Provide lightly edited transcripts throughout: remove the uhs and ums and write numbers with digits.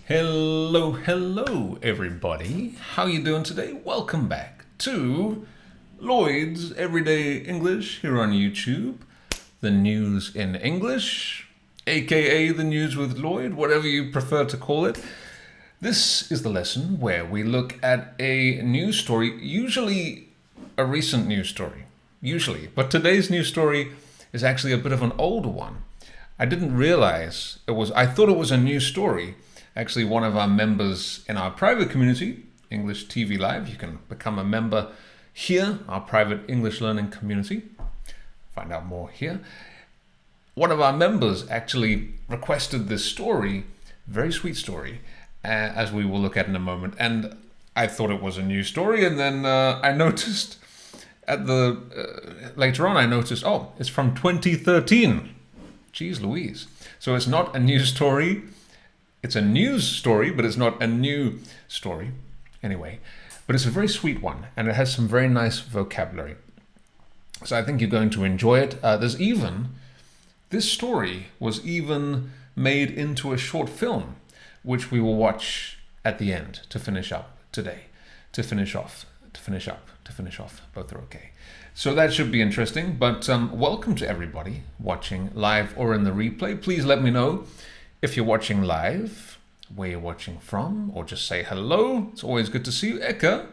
Hello, everybody. How you doing today? Welcome back to Lloyd's Everyday English here on YouTube. The news in English, aka the news with Lloyd, whatever you prefer to call it. This is the lesson where we look at a news story, usually a recent news story, but today's news story is actually a bit of an older one. I didn't realize I thought it was a new story. Actually, one of our members in our private community, English TV Live, you can become a member here, our private English learning community. Find out more here. One of our members actually requested this story, very sweet story, as we will look at in a moment. And I thought it was a new story, and then I noticed later on, I noticed, it's from 2013. Jeez Louise. So it's not a new story. It's a news story, but it's not a new story. Anyway, but it's a very sweet one, and it has some very nice vocabulary. So I think you're going to enjoy it. This story was even made into a short film, which we will watch at the end to finish up today. To finish off. Both are okay. So that should be interesting. But welcome to everybody watching live or in the replay. Please let me know if you're watching live, where you're watching from, or just say hello. It's always good to see you. Eka,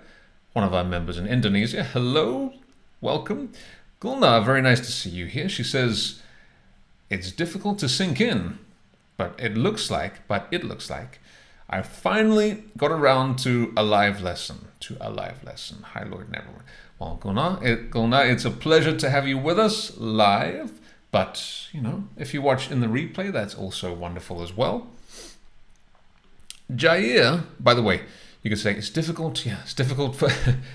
one of our members in Indonesia. Hello, welcome. Gulna, very nice to see you here. She says, it's difficult to sink in, but it looks like I finally got around to a live lesson. Hi, Lloyd and everyone. Well, Gulna, it's a pleasure to have you with us live. But, if you watch in the replay, that's also wonderful as well. Jair, by the way, you could say it's difficult. Yeah, it's difficult for...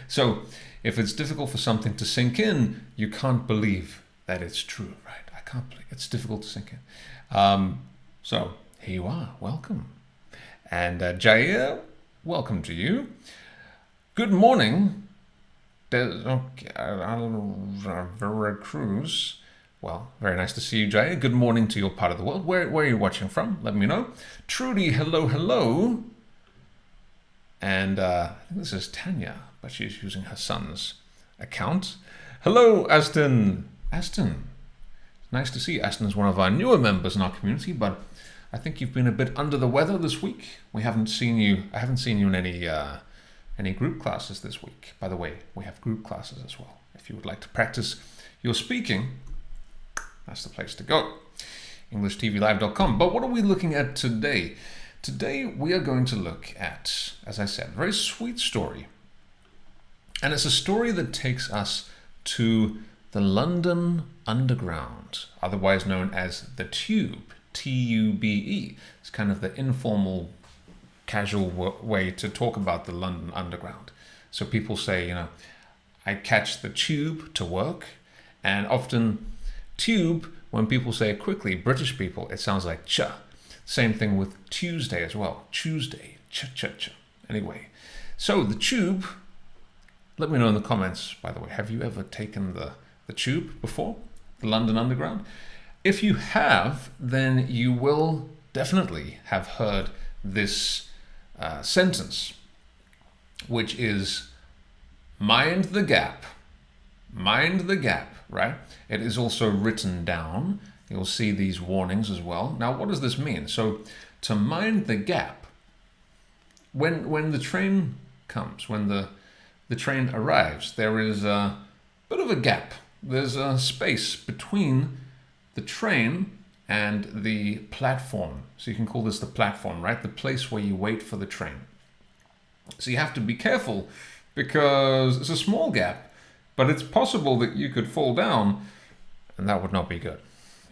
So, if it's difficult for something to sink in, you can't believe that it's true, right? I can't believe it's difficult to sink in. So, here you are. Welcome. And Jair, welcome to you. Good morning. Veracruz. Well, very nice to see you, Jay. Good morning to your part of the world. Where are you watching from? Let me know. Trudy, hello. And I think this is Tanya, but she's using her son's account. Hello, Aston. Nice to see you. Aston is one of our newer members in our community, but I think you've been a bit under the weather this week. I haven't seen you in any group classes this week. By the way, we have group classes as well. If you would like to practice your speaking, that's the place to go. EnglishTVLive.com. But what are we looking at today? Today we are going to look at, as I said, a very sweet story. And it's a story that takes us to the London Underground, otherwise known as the Tube, T-U-B-E. It's kind of the informal, casual way to talk about the London Underground. So people say, I catch the tube to work, and often tube, when people say it quickly, British people, it sounds like cha. Same thing with Tuesday as well. Tuesday, cha. Anyway, so the tube, let me know in the comments, by the way, have you ever taken the tube before? The London Underground? If you have, then you will definitely have heard this sentence, which is mind the gap, right? It is also written down. You'll see these warnings as well. Now, what does this mean? So, to mind the gap, when the train comes, when the train arrives, there is a bit of a gap. There's a space between the train and the platform. So you can call this the platform, right? The place where you wait for the train. So you have to be careful because it's a small gap, but it's possible that you could fall down, and that would not be good.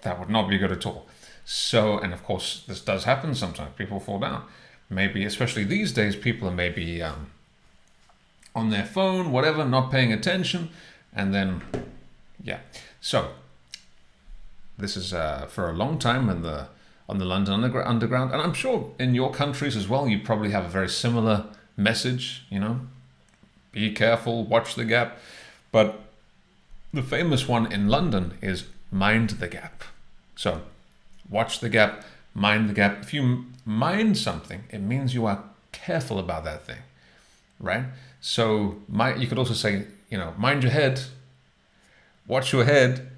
That would not be good at all. So, and of course, this does happen sometimes. People fall down. Maybe, especially these days, people are maybe on their phone, whatever, not paying attention, and then, yeah. So, this is for a long time on the London Underground, and I'm sure in your countries as well, you probably have a very similar message, be careful, watch the gap. But the famous one in London is mind the gap. So, watch the gap, mind the gap. If you mind something, it means you are careful about that thing, right? So you could also say, mind your head, watch your head.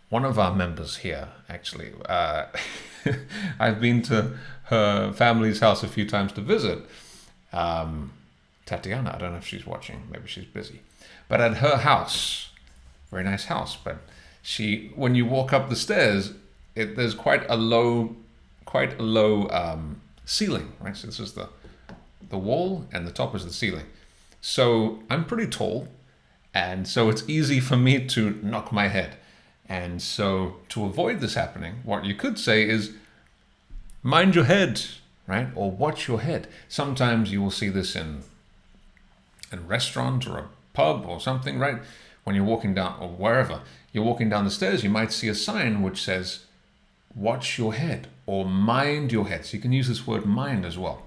One of our members here, actually, I've been to her family's house a few times to visit. Tatiana, I don't know if she's watching, maybe she's busy. But at her house, very nice house, but when you walk up the stairs, there's quite a low ceiling, right? So this is the wall, and the top is the ceiling. So I'm pretty tall, and so it's easy for me to knock my head. And so to avoid this happening, what you could say is, mind your head, right? Or watch your head. Sometimes you will see this in a restaurant or a pub or something, right? When you're walking down, or wherever, you're walking down the stairs, you might see a sign which says, watch your head, or mind your head. So you can use this word mind as well.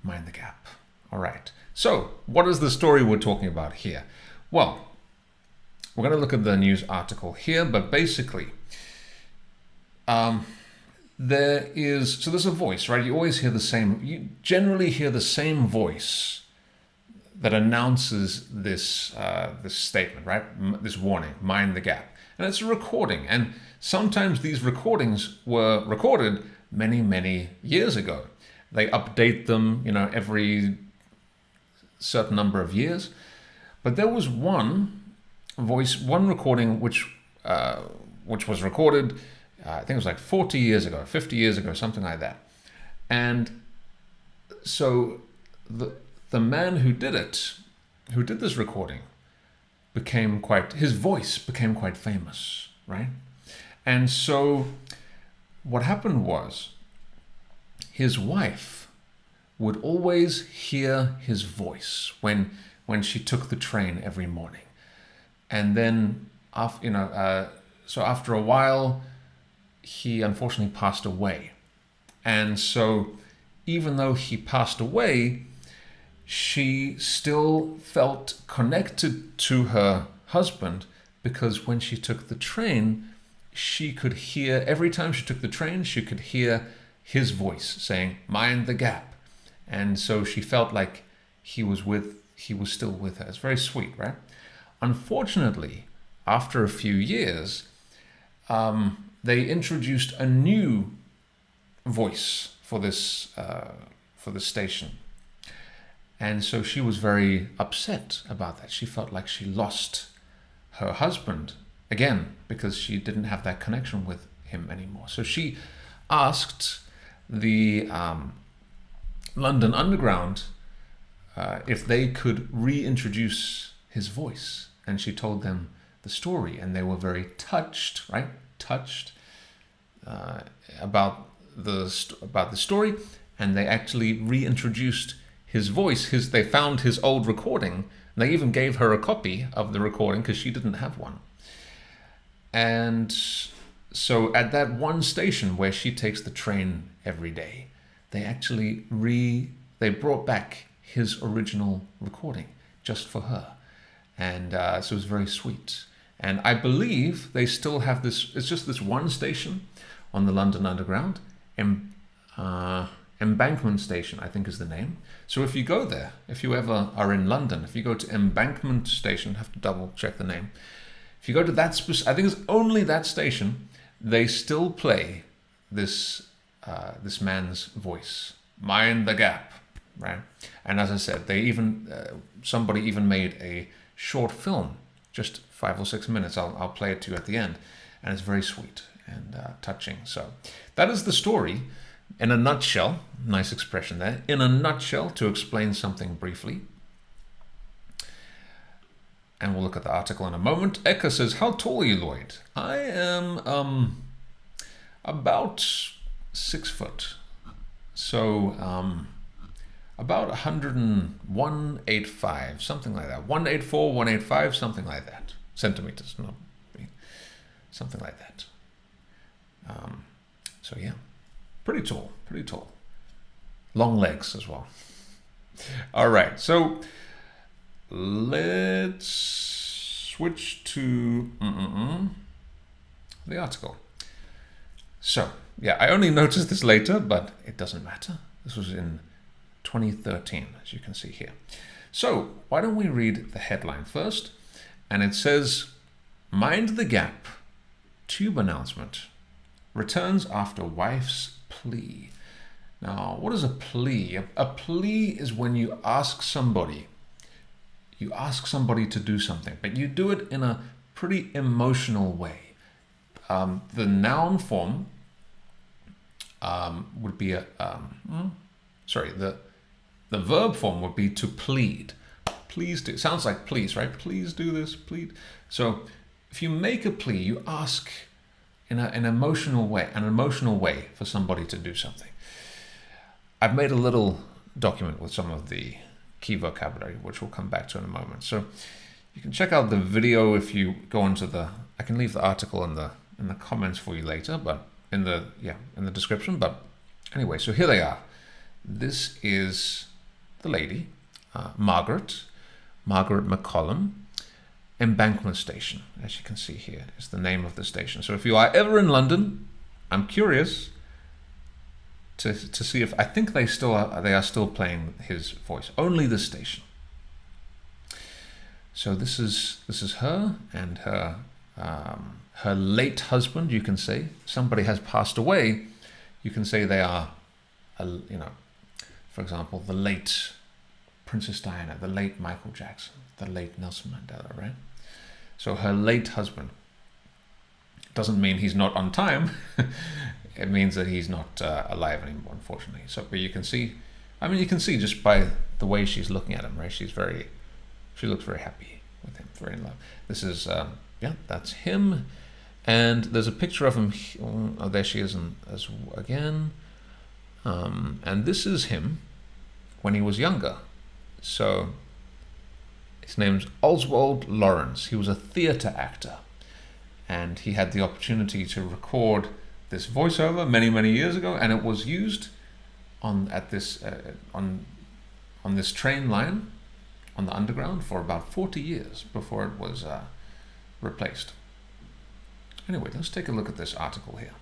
Mind the gap. All right. So what is the story we're talking about here? Well, we're going to look at the news article here, but basically, there's a voice, right? You always hear you generally hear the same voice that announces this statement, right? This warning, mind the gap. And it's a recording. And sometimes these recordings were recorded many, many years ago. They update them, every certain number of years. But there was one recording which was recorded, I think it was like 40 years ago, 50 years ago, something like that. And so the man who did this recording, his voice became quite famous, right? And so what happened was, his wife would always hear his voice when she took the train every morning. And then, so after a while, he unfortunately passed away. And so even though he passed away, she still felt connected to her husband, because when she took the train, she could hear, every time she took the train, she could hear his voice saying, mind the gap. And so she felt like he was still with her. It's very sweet, right? Unfortunately, after a few years, they introduced a new voice for this station. And so she was very upset about that. She felt like she lost her husband again, because she didn't have that connection with him anymore. So she asked the London Underground if they could reintroduce his voice. And she told them the story, and they were very touched, right? Touched about the story, and they actually reintroduced his voice. They found his old recording, and they even gave her a copy of the recording because she didn't have one. And so at that one station where she takes the train every day, they actually they brought back his original recording just for her. And so it was very sweet. And I believe they still have this, it's just this one station on the London Underground, Embankment Station, I think is the name. So if you go there, if you ever are in London, if you go to Embankment Station, I have to double check the name. If you go to that, I think it's only that station, they still play this man's voice, mind the gap, right? And as I said, they even somebody even made a short film, just 5 or 6 minutes. I'll play it to you at the end, and it's very sweet and touching. So that is the story in a nutshell. Nice expression there. In a nutshell, to explain something briefly. And we'll look at the article in a moment. Eka says, how tall are you, Lloyd? I am about 6 foot. So about 185, something like that. 184, 185, something like that. Centimeters, not something like that. So yeah, pretty tall. Long legs as well. All right, so let's switch to the article. So yeah, I only noticed this later, but it doesn't matter. This was in 2013, as you can see here. So why don't we read the headline first? And it says, "Mind the Gap tube announcement returns after wife's plea." Now, what is a plea? A plea is when you ask somebody to do something, but you do it in a pretty emotional way. The noun form would be the verb form would be to plead. Please do. Sounds like please, right? Please do this, plead. So if you make a plea, you ask in an emotional way for somebody to do something. I've made a little document with some of the key vocabulary, which we'll come back to in a moment. So you can check out the video if you go into I can leave the article in the comments for you later, but in the description. But anyway, so here they are. This is the lady, Margaret McCollum. Embankment Station, as you can see here, is the name of the station. So if you are ever in London, I'm curious to see if I think they are still playing his voice. Only the station. So this is her and her late husband. You can say somebody has passed away. You can say they are, for example, the late Princess Diana, the late Michael Jackson, the late Nelson Mandela, right? So her late husband doesn't mean he's not on time. It means that he's not alive anymore, unfortunately. So, but you can see just by the way she's looking at him, right? She looks very happy with him, very in love. This is, that's him. And there's a picture of him. Oh, there she is again. And this is him when he was younger. So his name's Oswald Lawrence. He was a theatre actor, and he had the opportunity to record this voiceover many years ago, and it was used on this train line on the Underground for about 40 years before it was replaced. Anyway, let's take a look at this article here.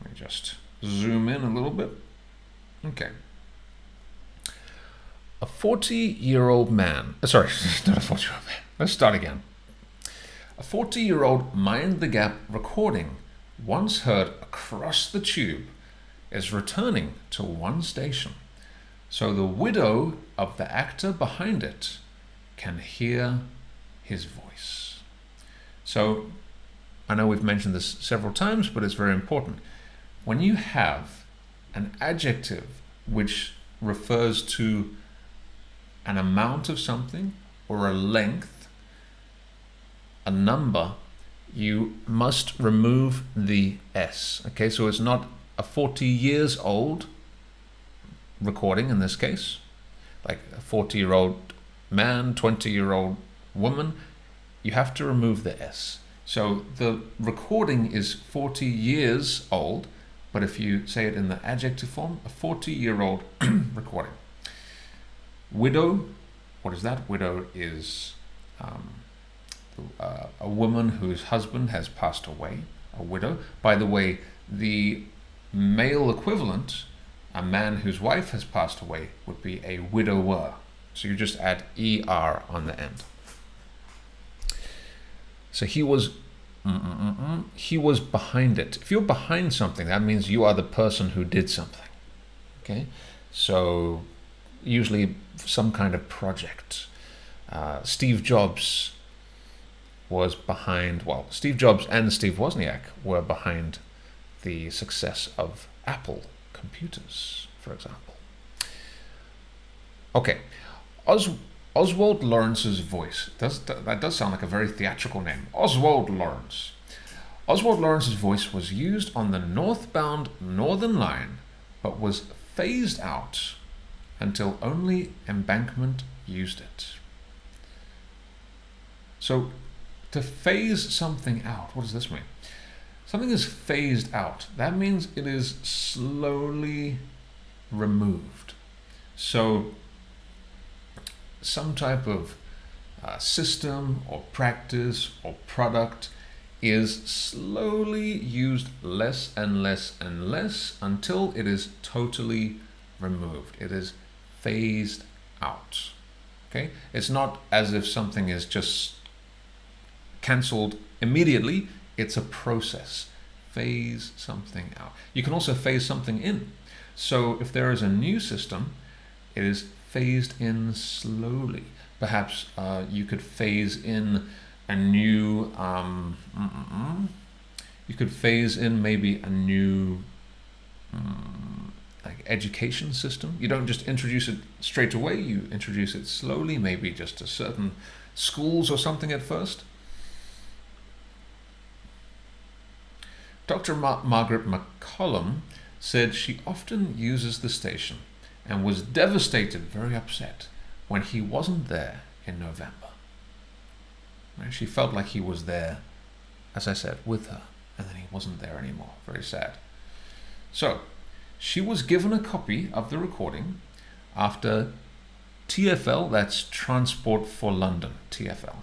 Let me just zoom in a little bit. Okay. A 40-year-old man, sorry, not a 40-year-old man. Let's start again. A 40-year-old Mind the Gap recording, once heard across the tube, is returning to one station. So the widow of the actor behind it can hear his voice. So I know we've mentioned this several times, but it's very important. When you have an adjective which refers to an amount of something or a length, a number, you must remove the S. Okay, so it's not a 40 years old recording in this case, like a 40-year-old man, 20-year-old woman. You have to remove the S. So the recording is 40 years old, but if you say it in the adjective form, a 40-year-old recording. Widow, what is that? Widow is a woman whose husband has passed away, a widow. By the way, the male equivalent, a man whose wife has passed away, would be a widower. So you just add ER on the end. So he was behind it. If you're behind something, that means you are the person who did something. Okay, so usually some kind of project. Steve Jobs was behind, Steve Jobs and Steve Wozniak were behind the success of Apple computers, for example. Okay, Oswald Lawrence's voice. That does sound like a very theatrical name. Oswald Lawrence. Oswald Lawrence's voice was used on the northbound Northern Line, but was phased out until only Embankment used it. So, to phase something out, what does this mean? Something is phased out. That means it is slowly removed. So, some type of system or practice or product is slowly used less and less and less until it is totally removed. It is phased out. Okay? It's not as if something is just cancelled immediately. It's a process. Phase something out. You can also phase something in. So if there is a new system, it is phased in slowly. Perhaps you could phase in a new, you could phase in maybe a new like education system. You don't just introduce it straight away, you introduce it slowly, maybe just to certain schools or something at first. Dr. Margaret McCollum said she often uses the station and was devastated, very upset, when he wasn't there in November. She felt like he was there, as I said, with her, and then he wasn't there anymore. Very sad. So, she was given a copy of the recording after TfL, that's Transport for London, TfL,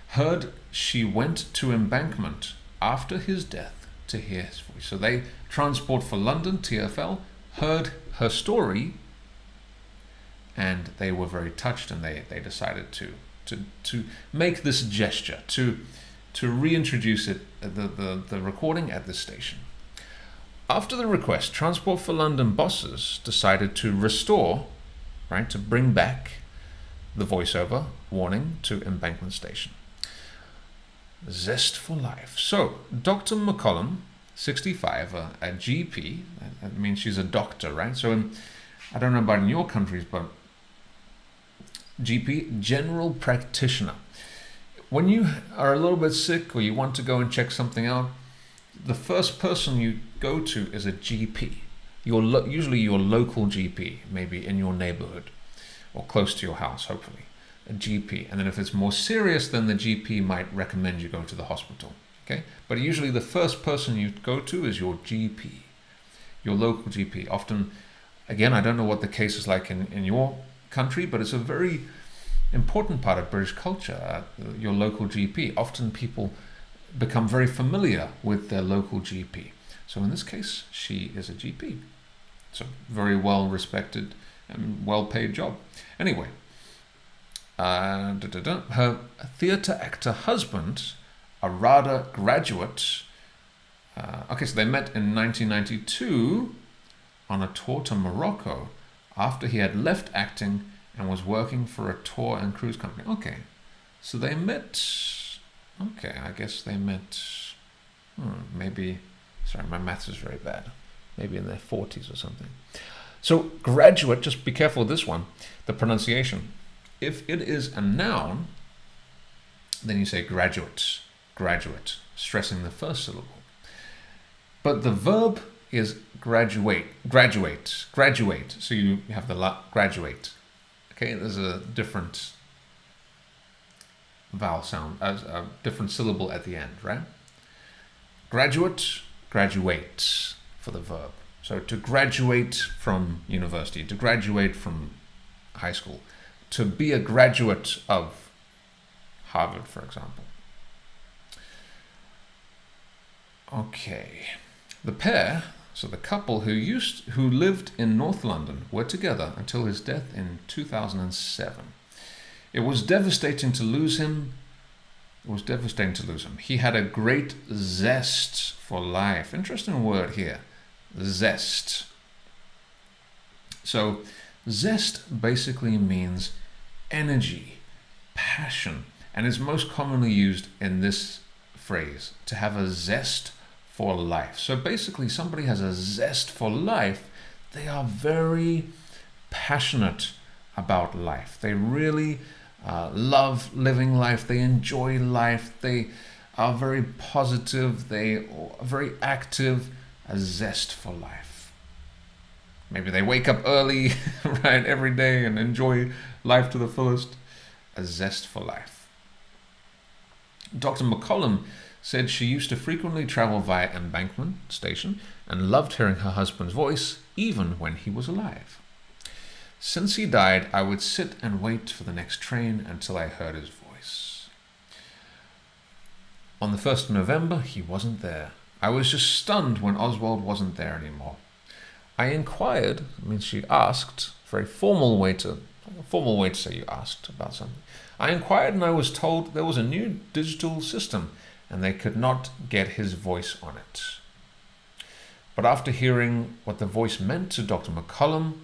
heard she went to Embankment after his death to hear his voice. So they, Transport for London, TfL, heard her story, and they were very touched, and they decided to make this gesture, to reintroduce it, the recording at this station. After the request, Transport for London bosses decided to restore, right, to bring back the voiceover warning to Embankment Station. Zest for life. So, Dr. McCollum, 65, a GP, that means she's a doctor, right? So, I don't know about in your countries, but GP, general practitioner. When you are a little bit sick or you want to go and check something out, the first person you go to is a GP. Usually your local GP, maybe in your neighborhood or close to your house, hopefully. A GP. And then if it's more serious, then the GP might recommend you go to the hospital. Okay? But usually the first person you go to is your GP, your local GP. Often, again, I don't know what the case is like in your country, but it's a very important part of British culture, your local GP. Often people become very familiar with their local GP. So in this case, she is a GP. It's a very well respected and well paid job. Anyway, her theatre actor husband, a RADA graduate, so they met in 1992 on a tour to Morocco after he had left acting and was working for a tour and cruise company. Okay, so they met, I guess they met, maybe, sorry, my maths is very bad, maybe in their 40s or something. So graduate, just be careful with this one, the pronunciation. If it is a noun, then you say graduate, stressing the first syllable. But the verb is graduate. So you have the graduate. Okay, there's a different vowel sound, a different syllable at the end, right? Graduate, graduate for the verb. So to graduate from university, to graduate from high school, to be a graduate of Harvard, for example. Okay, the pair, so the couple who lived in North London were together until his death in 2007. It was devastating to lose him. He had a great zest for life. Interesting word here, zest. So zest basically means energy, passion, and is most commonly used in this phrase, to have a zest for life. So basically, somebody has a zest for life. They are very passionate about life. They really love living life. They enjoy life. They are very positive. They are very active. A zest for life. Maybe they wake up early, right, every day and enjoy life to the fullest. A zest for life. Dr. McCollum said she used to frequently travel via Embankment Station and loved hearing her husband's voice, even when he was alive. Since he died, I would sit and wait for the next train until I heard his voice. On the 1st of November, he wasn't there. I was just stunned when Oswald wasn't there anymore. I inquired, she asked, very formal way to say you asked about something. I inquired and I was told there was a new digital system and they could not get his voice on it. But after hearing what the voice meant to Dr. McCollum,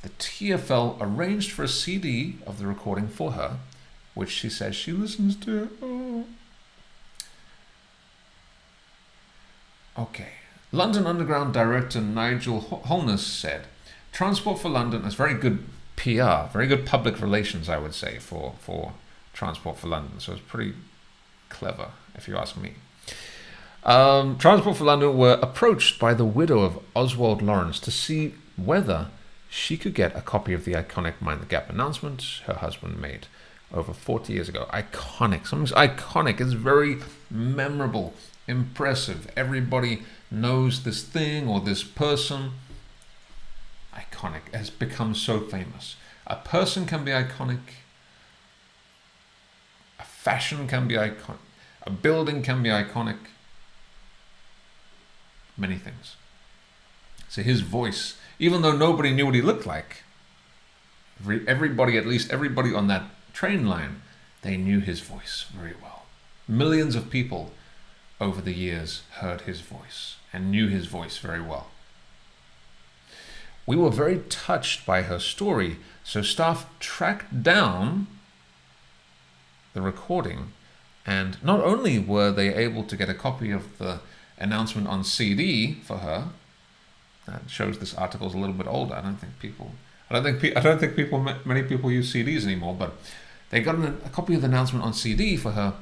the TFL arranged for a CD of the recording for her, which she says she listens to. Oh. Okay. London Underground director Nigel Holness said, Transport for London is very good PR, very good public relations, I would say, for Transport for London. So it's pretty clever, if you ask me. Transport for London were approached by the widow of Oswald Lawrence to see whether she could get a copy of the iconic Mind the Gap announcement her husband made over 40 years ago. Iconic. Something's iconic. It's very memorable, impressive. Everybody knows this thing or this person. Iconic. It has become so famous. A person can be iconic. A fashion can be iconic. A building can be iconic. Many things. So his voice, even though nobody knew what he looked like, everybody, at least everybody on that train line, they knew his voice very well. Millions of people over the years heard his voice and knew his voice very well. We were very touched by her story, so staff tracked down the recording, and not only were they able to get a copy of the announcement on CD for her. That shows this article's a little bit older. I don't think many people use CDs anymore, but they got a copy of the announcement on CD for her,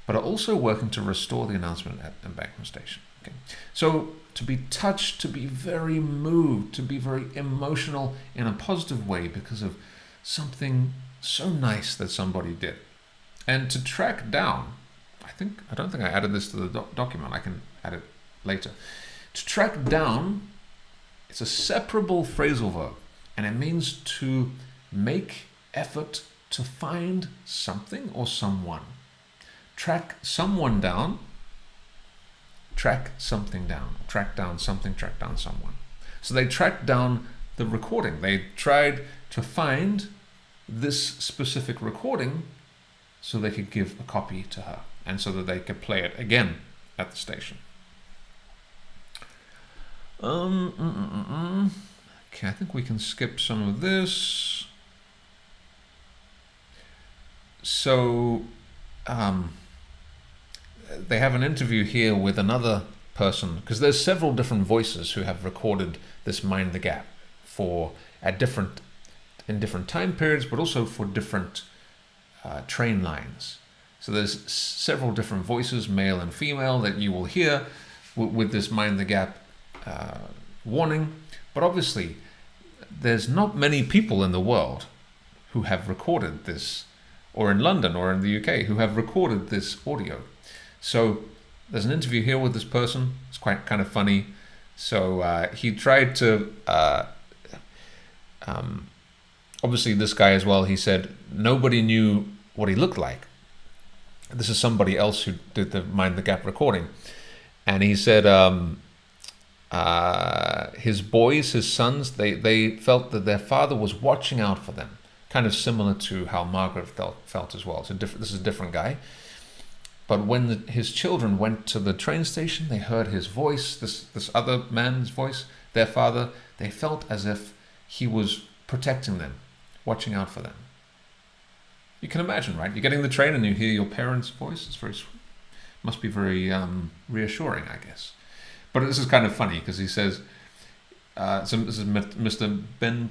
but are also working to restore the announcement at Embankment Station. Okay. So to be touched, to be very moved, to be very emotional in a positive way because of something so nice that somebody did. And to track down, I don't think I added this to the document. I can add it later. To track down, it's a separable phrasal verb, and it means to make effort to find something or someone. Track someone down, track something down. Track down something, track down someone. So they tracked down the recording. They tried to find this specific recording so they could give a copy to her and so that they could play it again at the station. Okay, I think we can skip some of this. So they have an interview here with another person, because there's several different voices who have recorded this Mind the Gap in different time periods, but also for different train lines. So there's several different voices, male and female, that you will hear with this Mind the Gap warning. But obviously, there's not many people in the world who have recorded this, or in London or in the UK, who have recorded this audio. So there's an interview here with this person. It's quite kind of funny. So he tried to, obviously this guy as well, he said nobody knew what he looked like. This is somebody else who did the Mind the Gap recording. And he said his boys, his sons, they felt that their father was watching out for them. Kind of similar to how Margaret felt as well. This is a different guy. But when his children went to the train station, they heard his voice, this other man's voice, their father. They felt as if he was protecting them, watching out for them. You can imagine, right? You're getting the train and you hear your parents' voice. It's very sweet. Must be very reassuring, I guess. But this is kind of funny because he says, so this is Mr. Bentink.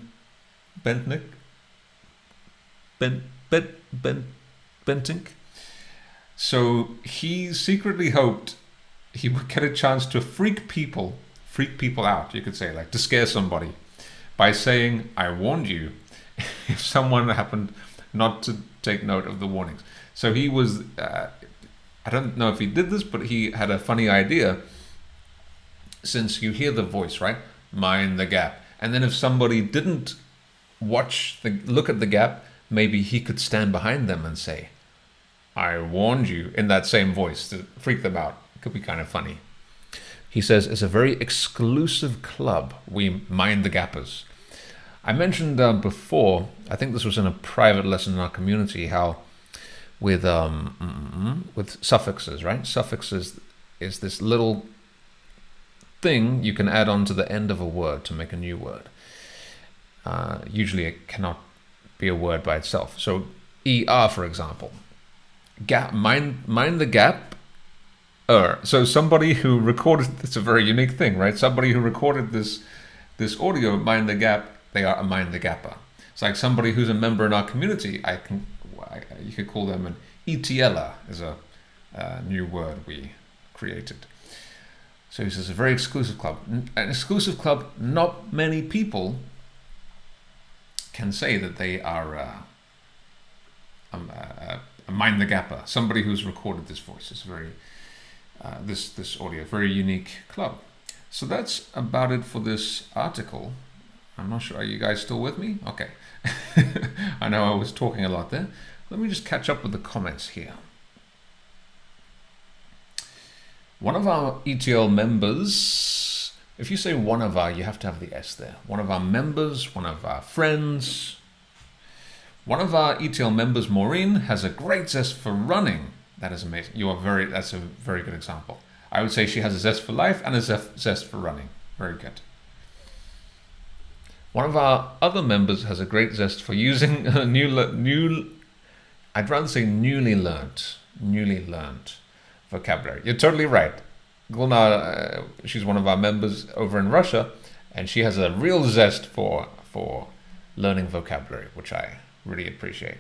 Bentink. So he secretly hoped he would get a chance to freak people out, you could say, like to scare somebody by saying, I warned you, if someone happened not to take note of the warnings. So he was, I don't know if he did this, but he had a funny idea. Since you hear the voice, right? Mind the gap. And then if somebody didn't look at the gap, maybe he could stand behind them and say, I warned you, in that same voice to freak them out. It could be kind of funny. He says, it's a very exclusive club. We mind the gappers. I mentioned before, I think this was in a private lesson in our community, how with suffixes, right? Suffixes is this little thing you can add on to the end of a word to make a new word. Usually it cannot be a word by itself. So ER, for example, gap, mind the gap. So somebody who recorded, it's a very unique thing, right? Somebody who recorded this audio, mind the gap, they are a mind the gapper. It's like somebody who's a member in our community. You could call them an ETLer, is a new word we created. So he says a very exclusive club. An exclusive club, not many people can say that they are a mind the gapper. Somebody who's recorded this voice is very this audio, very unique club. So that's about it for this article. I'm not sure. Are you guys still with me? Okay. I know I was talking a lot there. Let me just catch up with the comments here. One of our ETL members, if you say one of our, you have to have the S there. One of our members, one of our friends. One of our ETL members, Maureen, has a great zest for running. That is amazing. That's a very good example. I would say she has a zest for life and a zest for running. Very good. One of our other members has a great zest for using I'd rather say newly learnt vocabulary. You're totally right. Gulnar, she's one of our members over in Russia, and she has a real zest for learning vocabulary, which I really appreciate.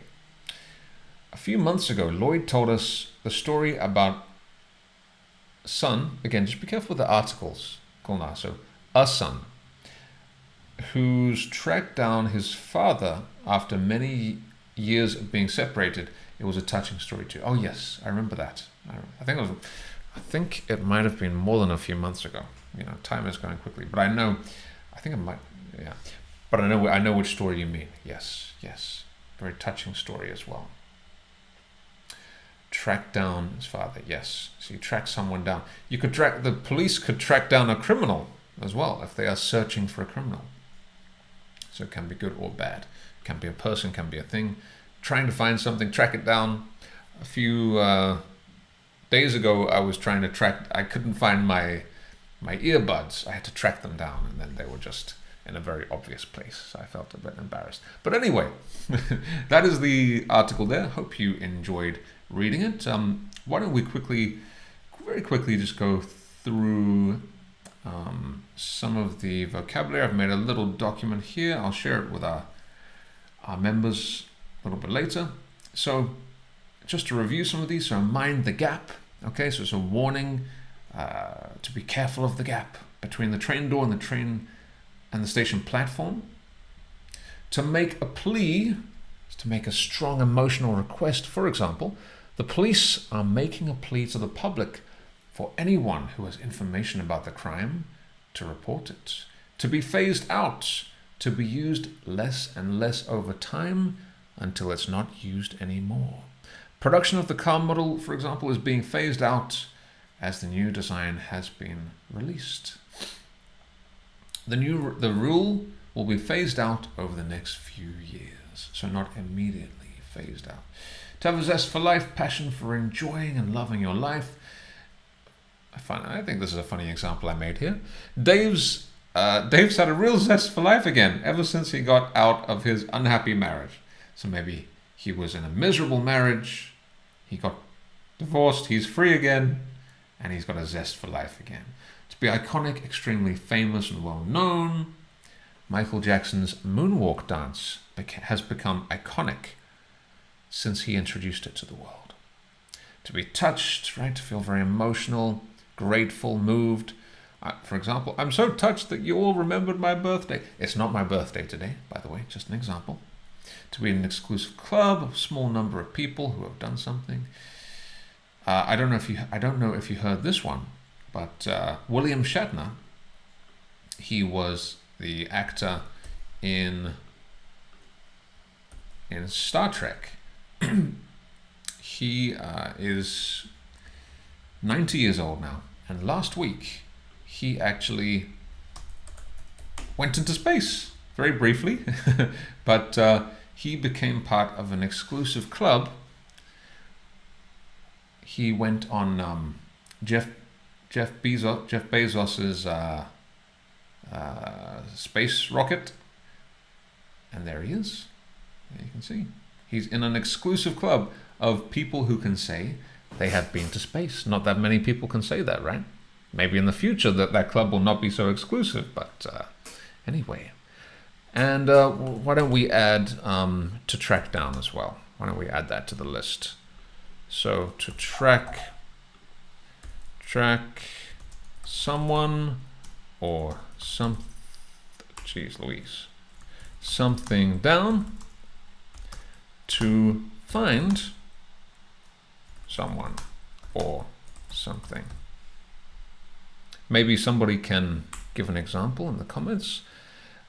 A few months ago, Lloyd told us the story about a son. Again, just be careful with the articles, Gulnar. So, a son who's tracked down his father after many years of being separated. It was a touching story too. Oh yes, I remember that. I think it might have been more than a few months ago. Time is going quickly, but I think it might, yeah. But I know which story you mean. Yes, very touching story as well. Track down his father. Yes, so you track someone down. The police could track down a criminal as well if they are searching for a criminal. So it can be good or bad. It can be a person, can be a thing. Trying to find something, track it down. A few days ago, I was trying to I couldn't find my earbuds. I had to track them down, and then they were just in a very obvious place. So I felt a bit embarrassed. But anyway, that is the article there. Hope you enjoyed reading it. Why don't we very quickly just go through some of the vocabulary. I've made a little document here. I'll share it with our members a little bit later. So just to review some of these. So mind the gap. Okay, so it's a warning to be careful of the gap between the train door and the train and the station platform. To make a plea is to make a strong emotional request. For example, the police are making a plea to the public for anyone who has information about the crime to report it. To be phased out, to be used less and less over time until it's not used anymore. Production of the car model, for example, is being phased out as the new design has been released. The rule will be phased out over the next few years, so not immediately phased out. To have a zest for life, passion for enjoying and loving your life. I think this is a funny example I made here. Dave's had a real zest for life again ever since he got out of his unhappy marriage. So maybe he was in a miserable marriage, he got divorced, he's free again, and he's got a zest for life again. To be iconic, extremely famous and well known, Michael Jackson's moonwalk dance has become iconic since he introduced it to the world. To be touched, right? To feel very emotional, grateful, moved. For example, I'm so touched that you all remembered my birthday. It's not my birthday today, by the way, just an example. To be in an exclusive club, a small number of people who have done something. I don't know if you heard this one, but William Shatner, he was the actor in Star Trek. He is 90 years old now, and last week he actually went into space, very briefly, but he became part of an exclusive club. He went on Jeff Bezos's space rocket, and there he is. There you can see. He's in an exclusive club of people who can say they have been to space. Not that many people can say that, right? Maybe in the future that club will not be so exclusive, but anyway. And why don't we add to track down as well? Why don't we add that to the list? So to track someone or some, geez Louise, something down, to find someone or something. Maybe somebody can give an example in the comments.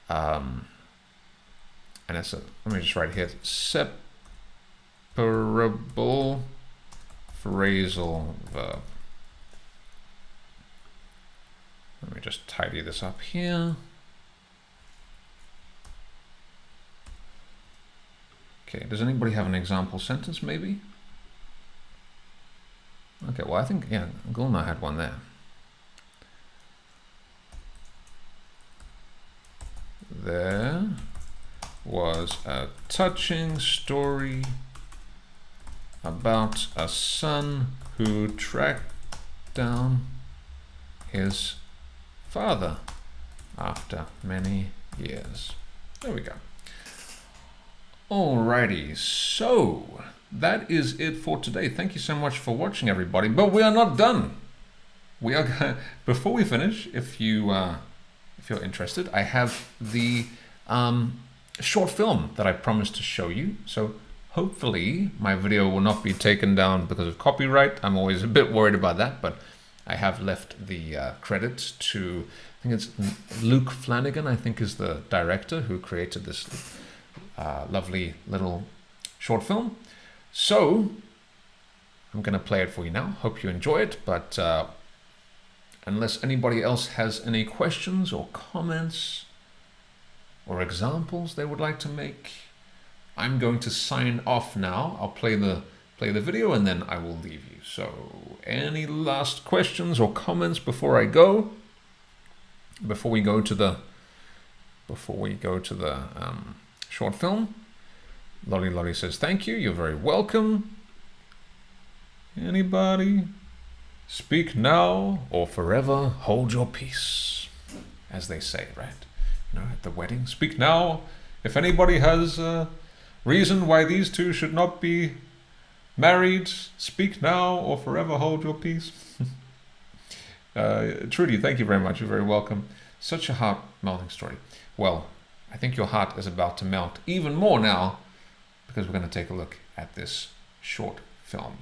And it's let me just write here, separable phrasal verb. Let me just tidy this up here. Okay, does anybody have an example sentence maybe? Okay, well I think, yeah, Gulnar had one there. There was a touching story about a son who tracked down his father after many years. There we go. Alrighty, so that is it for today. Thank you so much for watching, everybody. But we are not done. We are before we finish, if you're interested, I have the short film that I promised to show you. So hopefully my video will not be taken down because of copyright. I'm always a bit worried about that, but I have left the credits to, I think it's Luke Flanagan, I think is the director who created this lovely little short film. So I'm going to play it for you now. Hope you enjoy it, but unless anybody else has any questions or comments or examples they would like to make, I'm going to sign off now. I'll play the video and then I will leave you. So any last questions or comments before I go? Before we go to the short film? Lolly says thank you. You're very welcome. Anybody? Speak now or forever hold your peace, as they say, right? You know, at the wedding. Speak now. If anybody has a reason why these two should not be married, speak now or forever hold your peace. Trudy, thank you very much. You're very welcome. Such a heart-melting story. Well, I think your heart is about to melt even more now because we're going to take a look at this short film.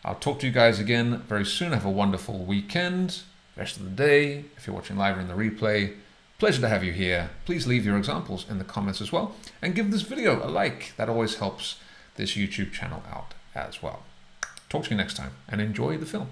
I'll talk to you guys again very soon. Have a wonderful weekend, rest of the day. If you're watching live or in the replay, pleasure to have you here. Please leave your examples in the comments as well. And give this video a like. That always helps this YouTube channel out as well. Talk to you next time and enjoy the film.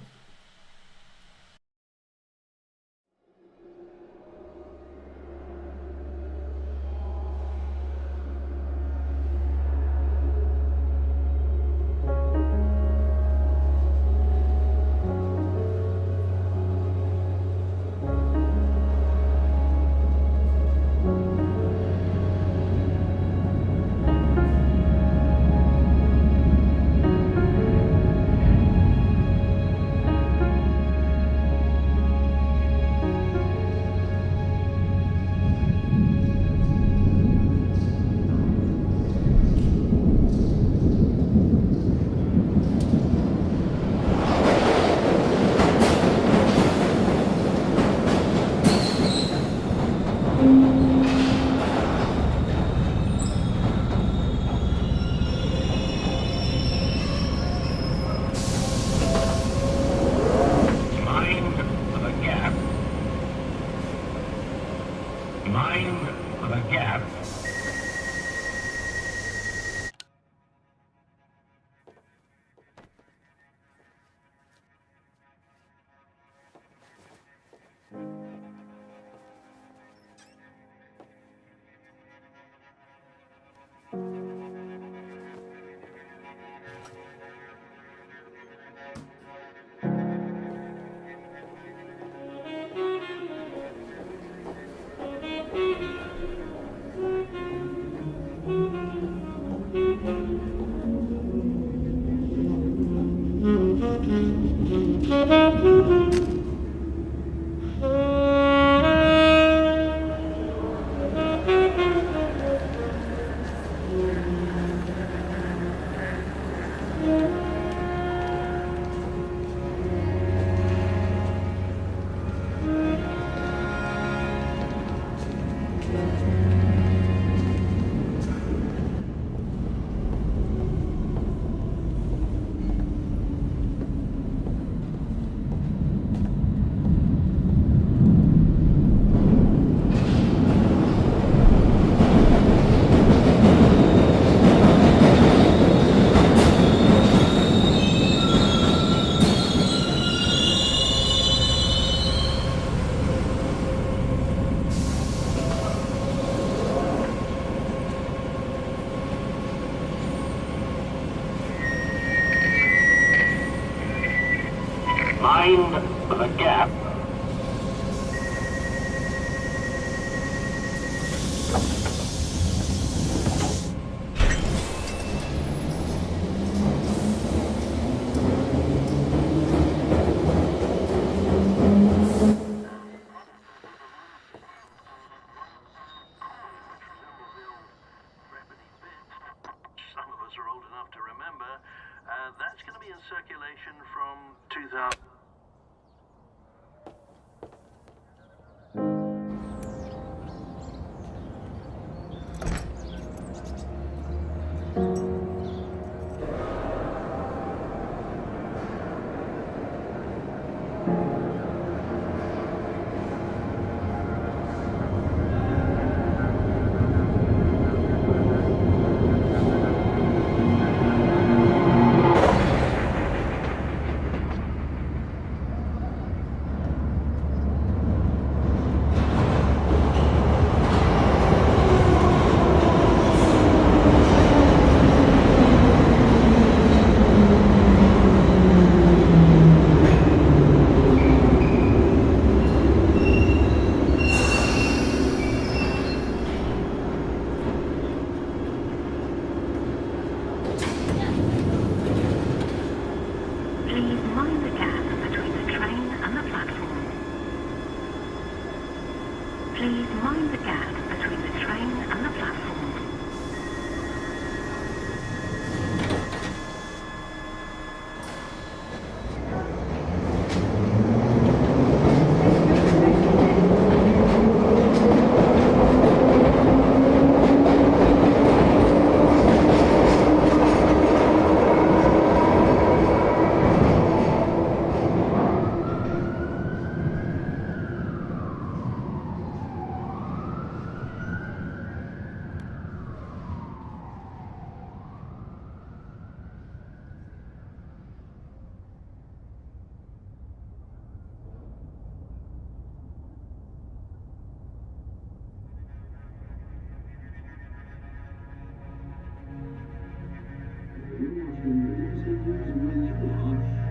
Please mind the gap between the train and the platform.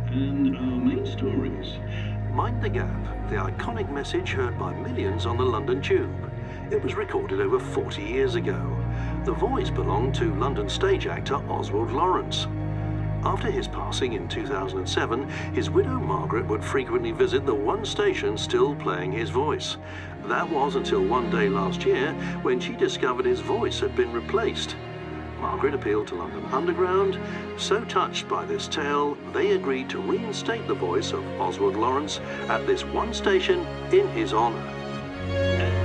And our main stories. Mind the Gap, the iconic message heard by millions on the London Tube. It was recorded over 40 years ago. The voice belonged to London stage actor Oswald Lawrence. After his passing in 2007, his widow Margaret would frequently visit the one station still playing his voice. That was until one day last year when she discovered his voice had been replaced. Margaret appealed to London Underground. So touched by this tale, they agreed to reinstate the voice of Oswald Lawrence at this one station in his honour.